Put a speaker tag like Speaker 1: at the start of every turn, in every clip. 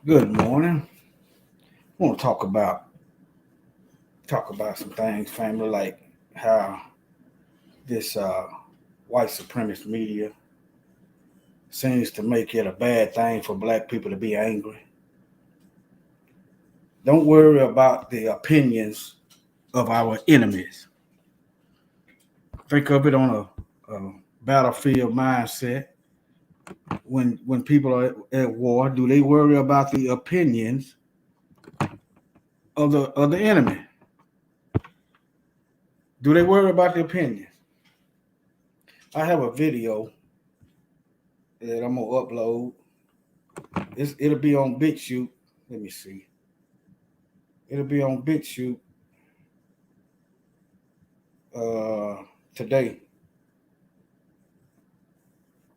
Speaker 1: Good morning. I want to talk about some things, family, like how this white supremacist media seems to make it a bad thing for black people to be angry. Don't worry about the opinions of our enemies. Think of it on a battlefield mindset. When people are at war, do they worry about the opinions of the enemy? Do they worry about the opinions? I have a video that I'm gonna upload. It'll be on BitChute. Let me see. It'll be on BitChute today.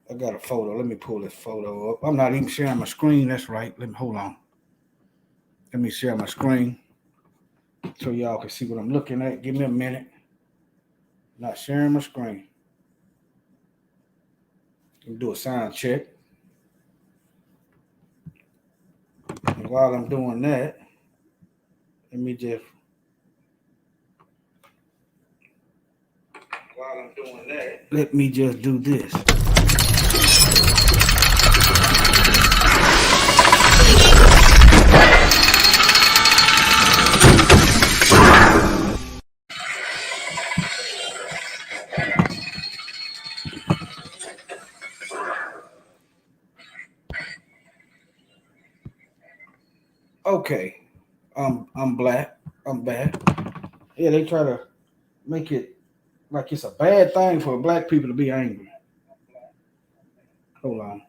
Speaker 1: I got a photo. Let me pull this photo up. I'm not even sharing my screen. That's right. Let me hold on. Let me share my screen so y'all can see what I'm looking at. Give me a minute. Not sharing my screen. Let me do a sound check. And while I'm doing that, let me just let me just do this. Okay, I'm black. I'm bad. Yeah, they try to make it like it's a bad thing for black people to be angry. Hold on.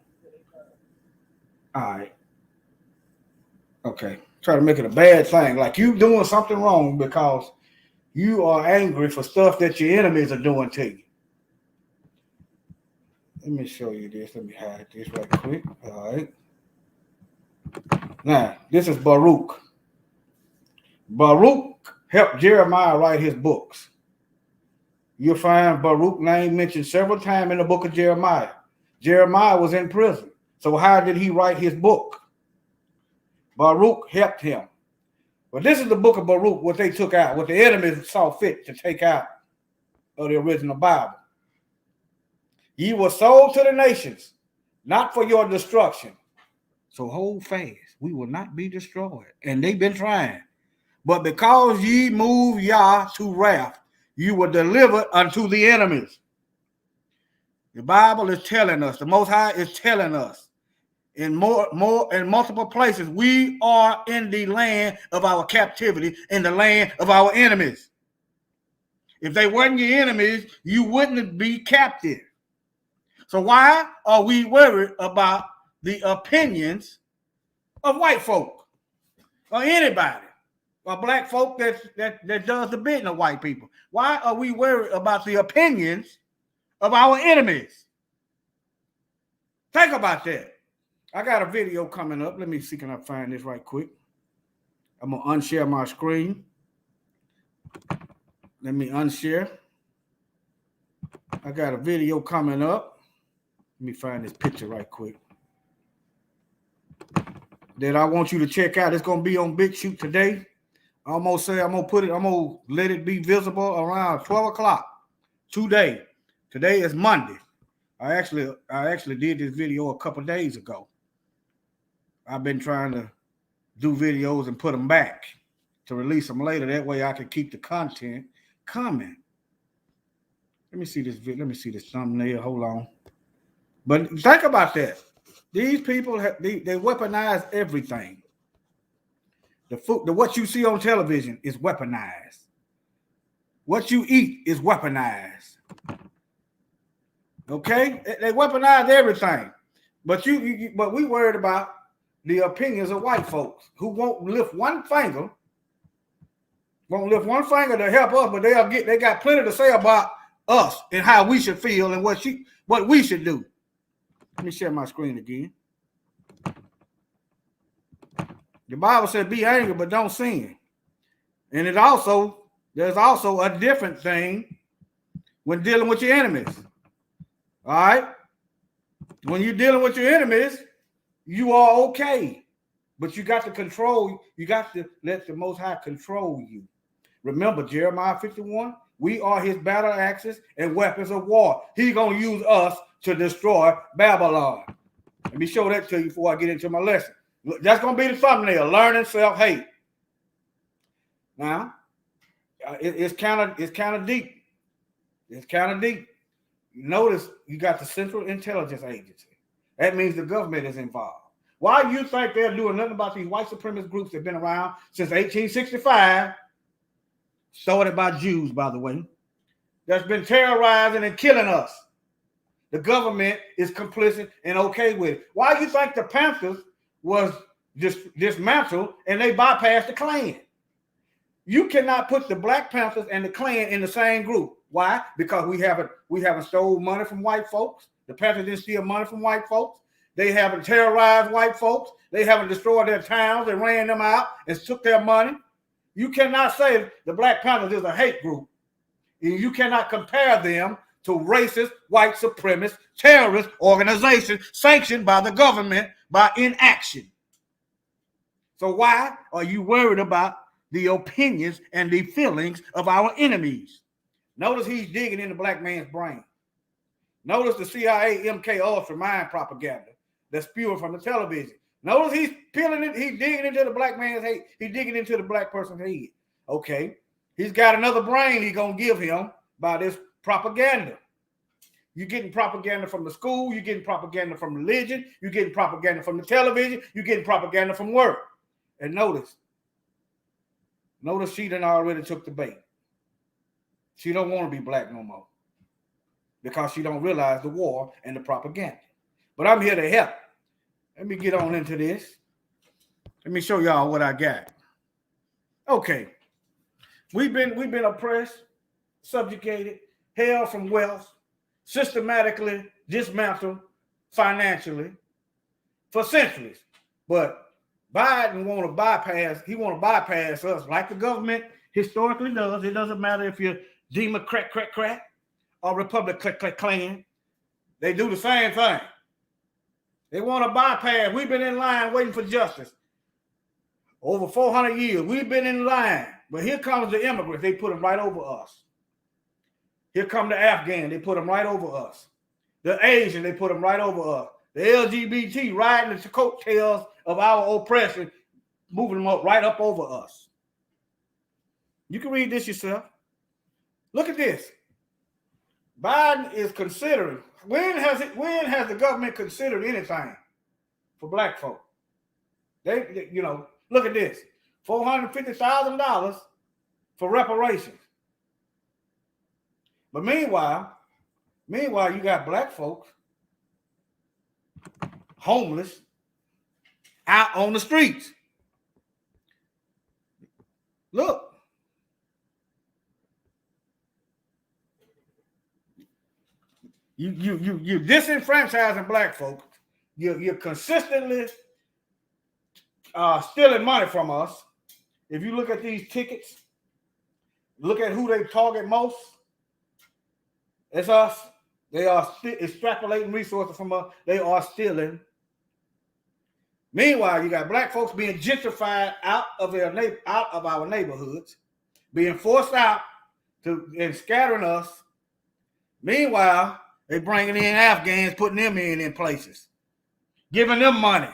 Speaker 1: All right. Okay. Try to make it a bad thing, like you doing something wrong because you are angry for stuff that your enemies are doing to you. Let me show you this. Let me hide this right quick. All right. Now, this is Baruch. Baruch helped Jeremiah write his books. You'll find Baruch's name mentioned several times in the book of Jeremiah. Jeremiah was in prison. So how did he write his book? Baruch helped him. But this is the book of Baruch, what they took out, what the enemies saw fit to take out of the original Bible. Ye were sold to the nations, not for your destruction. So hold fast. We will not be destroyed. And they've been trying. But because ye moved Yah to wrath, you were delivered unto the enemies. The Bible is telling us, the Most High is telling us in multiple places, we are in the land of our captivity, in the land of our enemies. If they weren't your enemies, you wouldn't be captive. So why are we worried about the opinions of white folk or anybody or black folk that does the business of white people? Why are we worried about the opinions of our enemies? Think about that. I got a video coming up. Let me see, can I find this right quick? I'm going to unshare my screen. Let me unshare. I got a video coming up. Let me find this picture right quick that I want you to check out. It's going to be on BitChute today. I'm going to let it be visible around 12 o'clock today. Today is Monday. I actually did this video a couple days ago. I've been trying to do videos and put them back to release them later. That way I can keep the content coming. Let me see this video. Let me see this thumbnail. Hold on. But think about that. These people, they weaponize everything. What you see on television is weaponized. What you eat is weaponized. Okay? They weaponize everything. But but we worried about the opinions of white folks who won't lift one finger to help us, but they got plenty to say about us and how we should feel and what we should do. Let me share my screen again. The Bible said, be angry, but don't sin. And there's also a different thing when dealing with your enemies. All right? When you're dealing with your enemies, you are okay. But you got to control, you got to let the Most High control you. Remember Jeremiah 51, we are his battle axes and weapons of war. He's going to use us to destroy Babylon. Let me show that to you before I get into my lesson. That's going to be the thumbnail, learning self-hate. Now, it's kind of deep. It's kind of deep. Notice you got the Central Intelligence Agency. That means the government is involved. Why do you think they're doing nothing about these white supremacist groups that have been around since 1865, started by Jews, by the way, that's been terrorizing and killing us? The government is complicit and okay with it. Why do you think the Panthers was dismantled and they bypassed the Klan? You cannot put the Black Panthers and the Klan in the same group. Why? Because we haven't stole money from white folks. The Panthers didn't steal money from white folks. They haven't terrorized white folks. They haven't destroyed their towns and ran them out and took their money. You cannot say the Black Panthers is a hate group. You cannot compare them to racist, white supremacist, terrorist organizations sanctioned by the government by inaction. So why are you worried about the opinions and the feelings of our enemies? Notice he's digging in the black man's brain. Notice the CIA MK Ultra mind propaganda that's spewing from the television. Notice he's peeling it, he's digging into the black man's hate. He's digging into the black person's head. Okay, he's got another brain he's gonna give him by this propaganda. You're getting propaganda from the school, you're getting propaganda from religion, you're getting propaganda from the television, you're getting propaganda from work. And notice she done already took the bait. She don't want to be black no more because she don't realize the war and the propaganda. But I'm here to help. Let me get on into this. Let me show y'all what I got. Okay. We've been oppressed, subjugated, held from wealth, systematically dismantled financially for centuries. But Biden want to bypass us like the government historically does. It doesn't matter if you're Democrat or Republican. They do the same thing. They want to bypass. We've been in line waiting for justice over 400 years. We've been in line. But here comes the immigrants. They put them right over us. Here come the Afghan. They put them right over us. The Asian, they put them right over us. The LGBT riding the coattails of our oppression, moving them up right up over us. You can read this yourself. Look at this. Biden is considering. When has the government considered anything for black folk? They look at this. $450,000 for reparations. But meanwhile, you got black folks homeless out on the streets. Look. You're disenfranchising black folks. You're consistently stealing money from us. If you look at these tickets, look at who they target most. It's us. They are extrapolating resources from us. They are stealing. Meanwhile, you got black folks being gentrified out of our neighborhoods, being forced out and scattering us. Meanwhile, they bringing in Afghans, putting them in places, giving them money,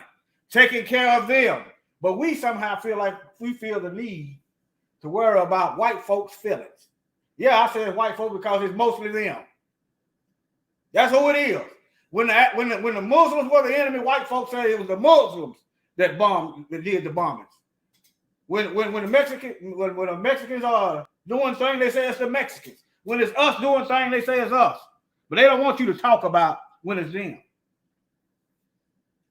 Speaker 1: taking care of them. But we somehow feel the need to worry about white folks' feelings. Yeah, I said white folks because it's mostly them. That's who it is. When the Muslims were the enemy, white folks say it was the Muslims that did the bombings. When the Mexicans are doing things, they say it's the Mexicans. When it's us doing things, they say it's us. But they don't want you to talk about when it's them.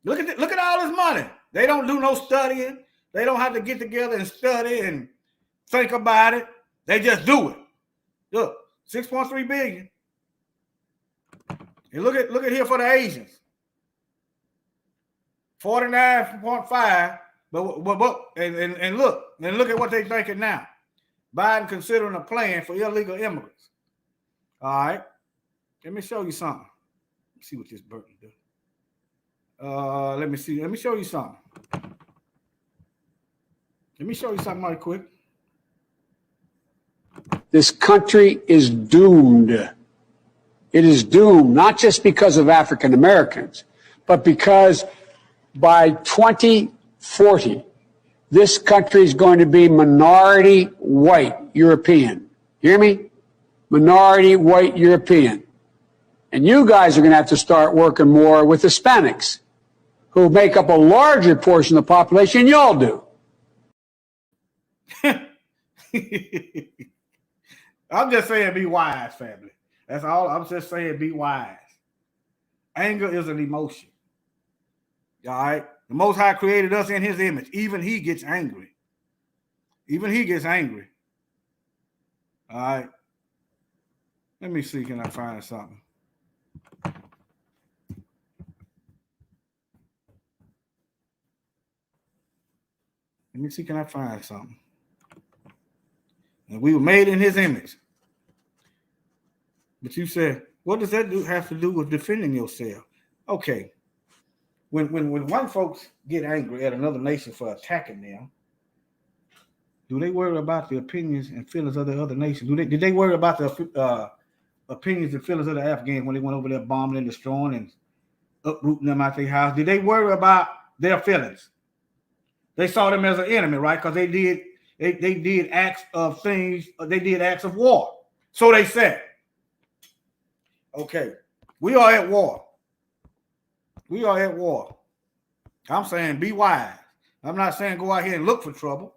Speaker 1: Look at all this money. They don't do no studying. They don't have to get together and study and think about it. They just do it. Look, 6.3 billion. And look at here for the Asians. 49.5. But and look at what they're thinking now. Biden considering a plan for illegal immigrants. All right. Let me show you something. Let's see what this Burton does. Let me show you something. Let me show you something right quick.
Speaker 2: This country is doomed. It is doomed, not just because of African Americans, but because by 2040, this country is going to be minority white European. Hear me? Minority white European. And you guys are going to have to start working more with Hispanics, who make up a larger portion of the population than y'all do.
Speaker 1: I'm just saying be wise, family. That's all. I'm just saying be wise. Anger is an emotion. All right? The Most High created us in his image. Even he gets angry. Even he gets angry. All right? Let me see. Can I find something? Let me see. Can I find something? And we were made in his image. But you said, what does that have to do with defending yourself? Okay. When white folks get angry at another nation for attacking them, do they worry about the opinions and feelings of the other nations? Did they worry about the opinions and feelings of the Afghans when they went over there bombing and destroying and uprooting them out their house? Did they worry about their feelings? They saw them as an enemy, right? Because they did acts of things. They did acts of war. So they said, okay, we are at war. We are at war. I'm saying be wise. I'm not saying go out here and look for trouble.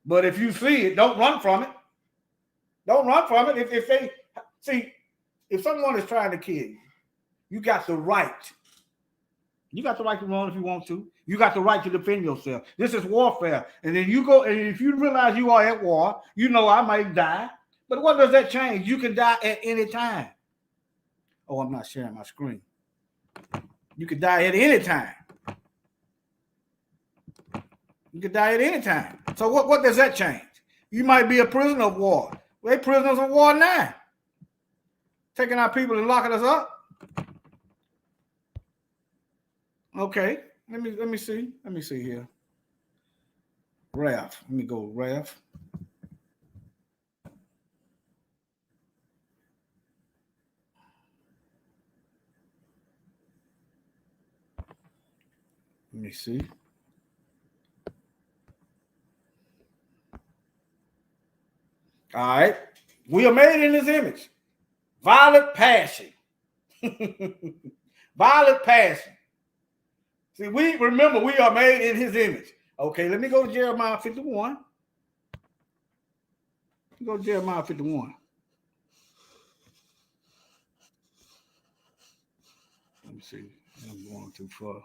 Speaker 1: But if you see it, don't run from it. Don't run from it. If they see, if someone is trying to kill you, you got the right. You got the right to run if you want to. You got the right to defend yourself. This is warfare. And then you go, and if you realize you are at war, you know I might die. But what does that change? You can die at any time. Oh, I'm not sharing my screen. You could die at any time. You could die at any time. So what does that change? You might be a prisoner of war. We're prisoners of war now. Taking our people and locking us up. Okay. Let me see. Let me see here. Raf. Let me go Raf. Let me see. All right. We are made in his image. Violent passion. Violent passion. See, we remember we are made in his image. Okay, let me go to Jeremiah 51. Go to Jeremiah 51. Let me see. I'm going too far.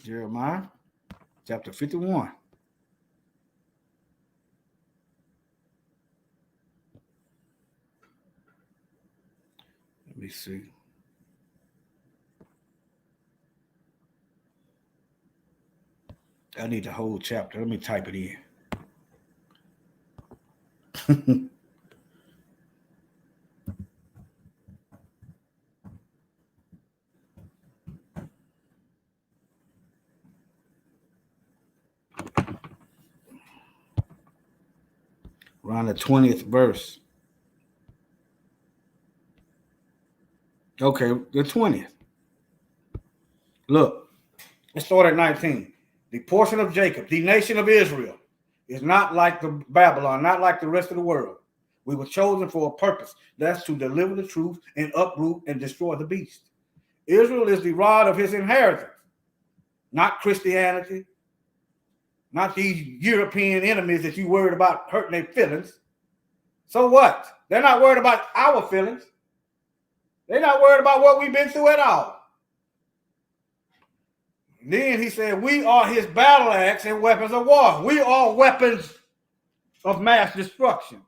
Speaker 1: Jeremiah chapter 51. Let me see. I need the whole chapter. Let me type it in. Around the 20th verse. Okay, the 20th. Look, let's start at 19. The portion of Jacob, the nation of Israel, is not like the Babylon, not like the rest of the world. We were chosen for a purpose. That's to deliver the truth and uproot and destroy the beast. Israel is the rod of his inheritance, not Christianity, not these European enemies that you worried about hurting their feelings. So what? They're not worried about our feelings. They're not worried about what we've been through at all. And then he said, we are his battle axe and weapons of war. We are weapons of mass destruction.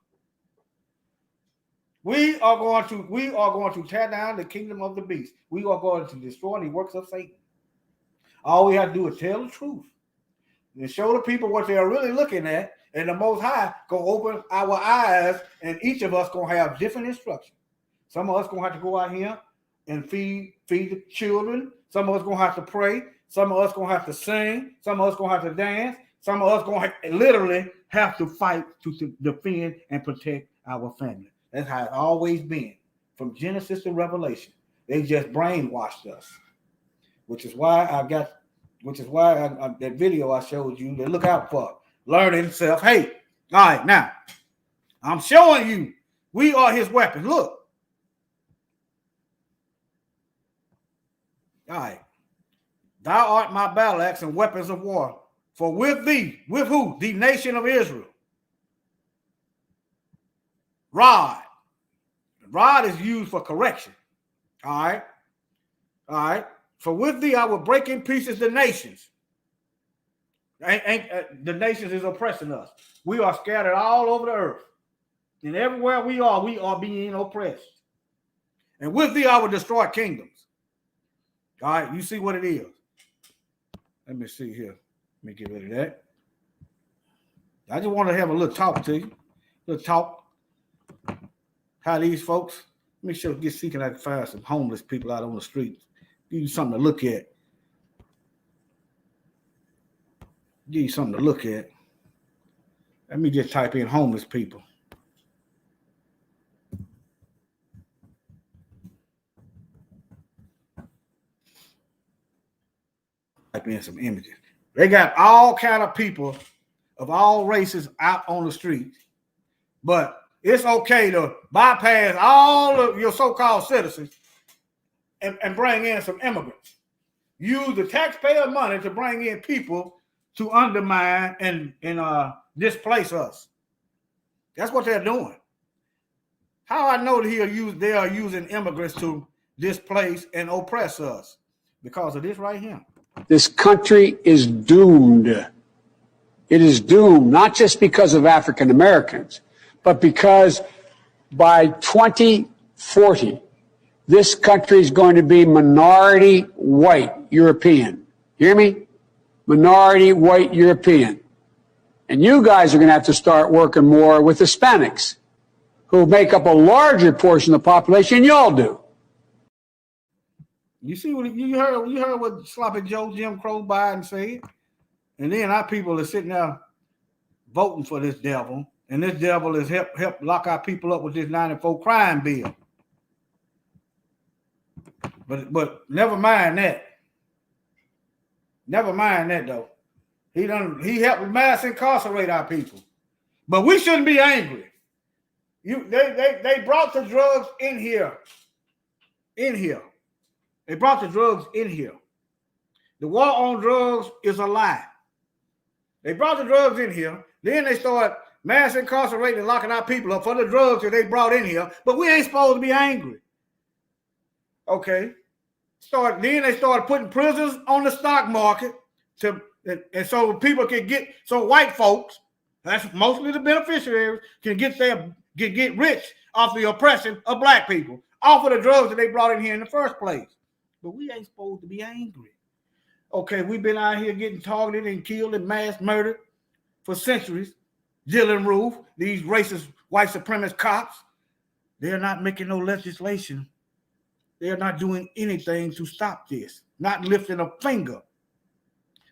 Speaker 1: We are going to tear down the kingdom of the beast. We are going to destroy the works of Satan. All we have to do is tell the truth and show the people what they are really looking at, and the Most High gonna open our eyes, and each of us gonna have different instructions. Some of us gonna have to go out here and feed the children. Some of us gonna have to pray. Some of us gonna have to sing. Some of us gonna have to dance. Some of us gonna literally have to fight to defend and protect our family. That's how it's always been, from Genesis to Revelation. They just brainwashed us, which is why that video I showed you to look out for. Learning self-hate. All right, now I'm showing you we are his weapons. Look. All right. Thou art my battle axe and weapons of war. For with thee, with who? The nation of Israel. Rod. Rod is used for correction. All right. All right. For with thee I will break in pieces the nations. The nations is oppressing us. We are scattered all over the earth. And everywhere we are being oppressed. And with thee I will destroy kingdoms. All right, you see what it is. Let me see here. Let me get rid of that. I just want to have a little talk to you. Little talk. How these folks, let me see if I can find some homeless people out on the streets. Give you something to look at. Give you something to look at. Let me just type in homeless people. Type in some images. They got all kind of people of all races out on the streets, but it's okay to bypass all of your so-called citizens and bring in some immigrants. Use the taxpayer money to bring in people to undermine and displace us. That's what they're doing. How I know that they are using immigrants to displace and oppress us? Because of this right here.
Speaker 2: This country is doomed. It is doomed, not just because of African Americans, but because by 2040, this country is going to be minority white European. Hear me? Minority white European. And you guys are going to have to start working more with Hispanics, who make up a larger portion of the population than y'all do.
Speaker 1: You see what you heard what Sloppy Joe Jim Crow Biden said? And then our people are sitting there voting for this devil, and this devil is help lock our people up with this 94 crime bill. But never mind that. Never mind that though. He helped mass incarcerate our people. But we shouldn't be angry. They brought the drugs in here. They brought the drugs in here. The war on drugs is a lie. They brought the drugs in here. Then they start mass incarcerating and locking our people up for the drugs that they brought in here. But we ain't supposed to be angry. Okay. Then they started putting prisons on the stock market and so people can so white folks, that's mostly the beneficiaries, can get rich off the oppression of black people, off of the drugs that they brought in here in the first place. But we ain't supposed to be angry. Okay, we've been out here getting targeted and killed and mass murdered for centuries. Dylan Roof, these racist white supremacist cops, they're not making no legislation. They're not doing anything to stop this, not lifting a finger.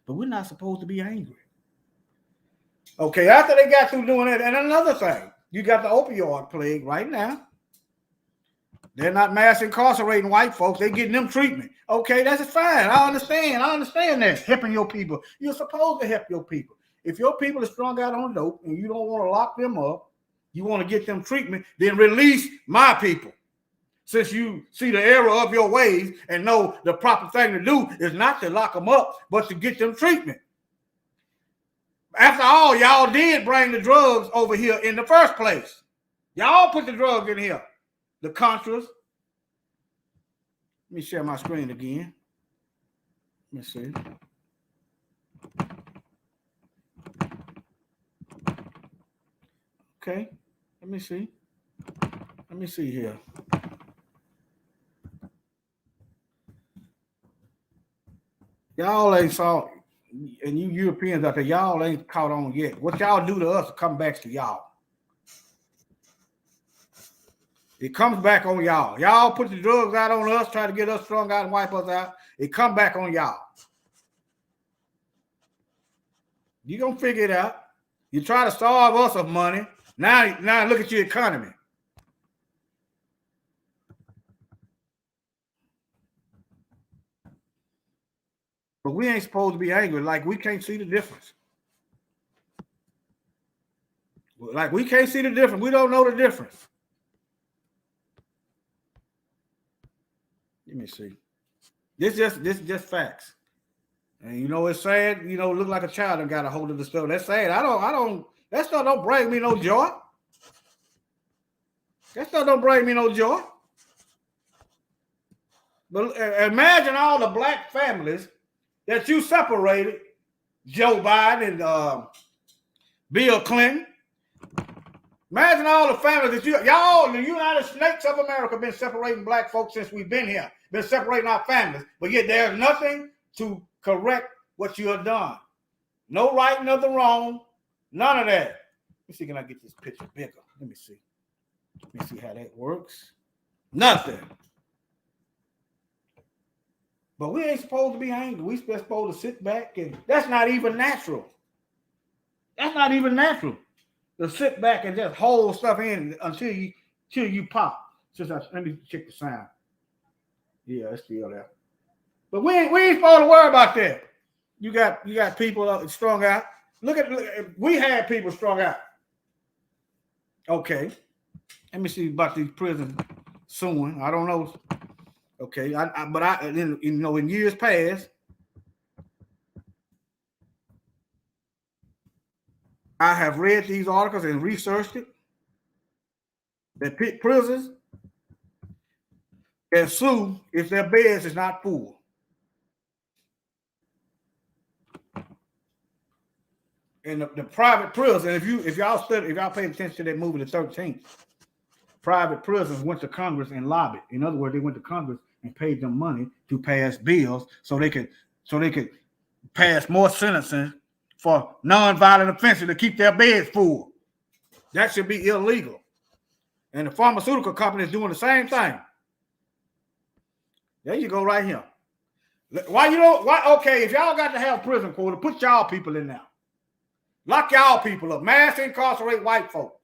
Speaker 1: But we're not supposed to be angry. Okay, after they got through doing that, and another thing, you got the opioid plague right now. They're not mass incarcerating white folks. They're getting them treatment. Okay, that's fine. I understand that. Helping your people. You're supposed to help your people. If your people are strung out on dope and you don't want to lock them up, you want to get them treatment, then release my people. Since you see the error of your ways and know the proper thing to do is not to lock them up, but to get them treatment. After all, y'all did bring the drugs over here in the first place. Y'all put the drugs in here. The Contras. Let me share my screen again. Let me see. Okay. Let me see. Let me see here. Y'all ain't saw, and you Europeans out there, y'all ain't caught on yet. What y'all do to us come back to y'all. It comes back on y'all. Y'all put the drugs out on us, try to get us strung out and wipe us out. It come back on y'all. You gonna figure it out. You try to starve us of money. Now look at your economy. But we ain't supposed to be angry. Like we can't see the difference. Like we can't see the difference. We don't know the difference. Let me see. This just facts. And you know it's sad. You know, look like a child and got a hold of the stuff. That's sad. I don't. That stuff don't bring me no joy. That stuff don't bring me no joy. But imagine all the black families that you separated, Joe Biden and Bill Clinton. Imagine all the families that y'all, the United States of America, been separating black folks since we've been here, been separating our families, but yet there's nothing to correct what you have done. No right, nothing wrong, none of that. Let me see, can I get this picture bigger? Let me see. Let me see how that works. Nothing. But we ain't supposed to be angry. We supposed to sit back, and that's not even natural. That's not even natural. To sit back and just hold stuff in until you pop. Let me check the sound. Yeah, it's still there. But we ain't supposed to worry about that. You got people strung out. Look, we had people strung out. Okay. Let me see about these prisons soon. I don't know. Okay, but in years past, I have read these articles and researched it. That prisons can sue if their beds is not full. And the private prison, if y'all pay attention to that movie, The 13th, private prisons went to Congress and lobbied. In other words, they went to Congress and paid them money to pass bills so they could pass more sentencing for nonviolent offenses to keep their beds full. That should be illegal. And the pharmaceutical company is doing the same thing. There you go, right here. Okay, if y'all got to have prison quota, put y'all people in there. Lock y'all people up. Mass incarcerate white folk.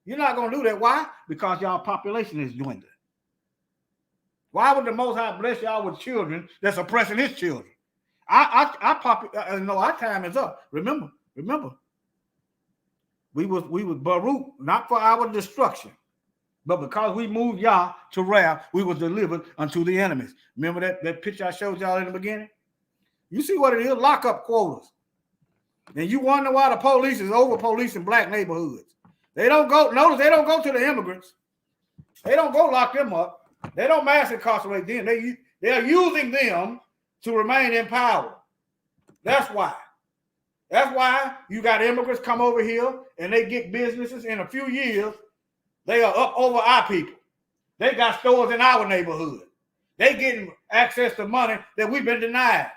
Speaker 1: You're not going to do that. Why? Because y'all population is dwindling. Why would the Most High bless y'all with children that's oppressing his children? Our time is up. Remember. We was Baruch, not for our destruction, but because we moved Yah to wrath, we was delivered unto the enemies. Remember that picture I showed y'all in the beginning? You see what it is? Lockup quotas. And you wonder why the police is over policing black neighborhoods. They don't go to the immigrants. They don't go lock them up. They don't mass incarcerate them. They are using them to remain in power. That's why. That's why you got immigrants come over here and they get businesses. In a few years, they are up over our people. They got stores in our neighborhood. They getting access to money that we've been denied.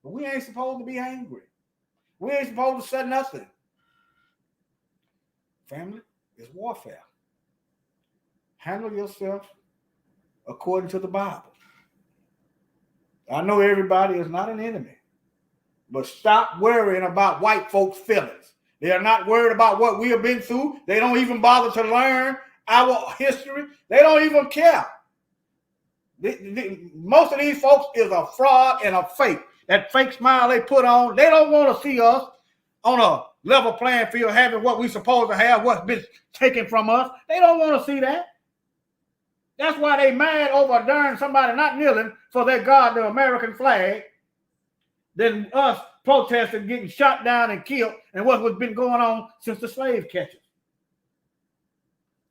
Speaker 1: But we ain't supposed to be angry. We ain't supposed to say nothing. Family is warfare. Handle yourself according to the Bible. I know everybody is not an enemy, but stop worrying about white folks' feelings. They are not worried about what we have been through. They don't even bother to learn our history. They don't even care. Most of these folks is a fraud and a fake. That fake smile they put on, they don't want to see us on a level playing field having what we supposed to have, what's been taken from us. They don't want to see that. That's why they mad over darn somebody not kneeling for their God, the American flag, than us protesting, getting shot down and killed, and what's been going on since the slave catchers.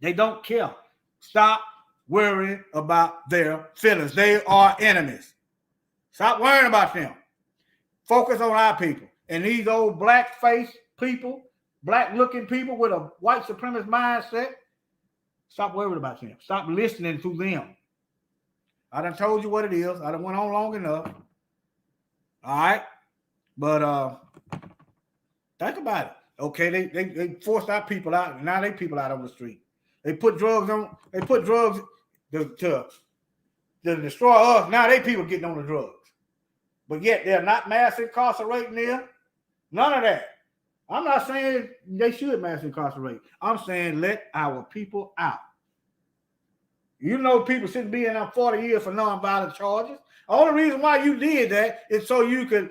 Speaker 1: They don't care. Stop worrying about their feelings. They are enemies. Stop worrying about them. Focus on our people. And these old black-faced people, black-looking people with a white supremacist mindset, stop worrying about them. Stop listening to them. I done told you what it is. I done went on long enough. All right? But think about it. Okay, they forced our people out, and now they people out on the street. They put drugs on. They put drugs to destroy us. Now they people getting on the drugs, but yet they're not mass incarcerating there. None of that. I'm not saying they should mass incarcerate. I'm saying let our people out. You know, people shouldn't be in there 40 years for nonviolent charges. The only reason why you did that is so you could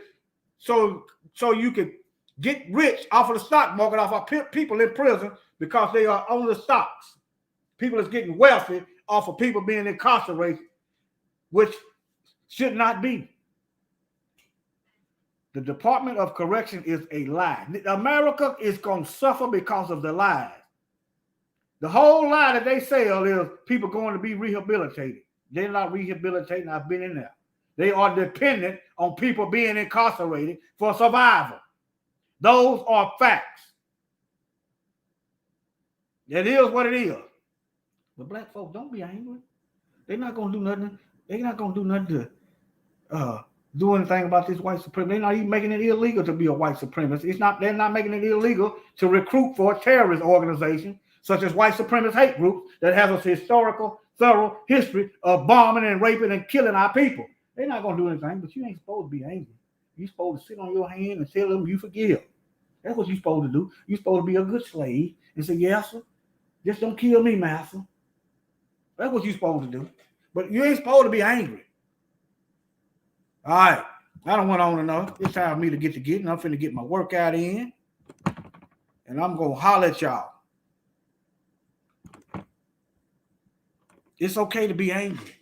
Speaker 1: get rich off of the stock market, off of people in prison because they are on the stocks. People is getting wealthy off of people being incarcerated, which should not be. The Department of Correction is a lie. America is going to suffer because of the lies. The whole lie that they sell is people going to be rehabilitated. They're not rehabilitating. I've been in there. They are dependent on people being incarcerated for survival. Those are facts. It is what it is. But black folks, don't be angry. They're not going to do nothing. They're not going to do nothing to do anything about this white supremacy. They're not even making it illegal to be a white supremacist. They're not making it illegal to recruit for a terrorist organization such as white supremacist hate groups that have a historical, thorough history of bombing and raping and killing our people. They're not going to do anything, but you ain't supposed to be angry. You're supposed to sit on your hand and tell them you forgive. That's what you're supposed to do. You're supposed to be a good slave and say, yes, sir, just don't kill me, master. That's what you're supposed to do. But you ain't supposed to be angry. All right. I don't want on enough. It's time for me to get to getting. I'm finna get my workout in. And I'm going to holler at y'all. It's okay to be angry.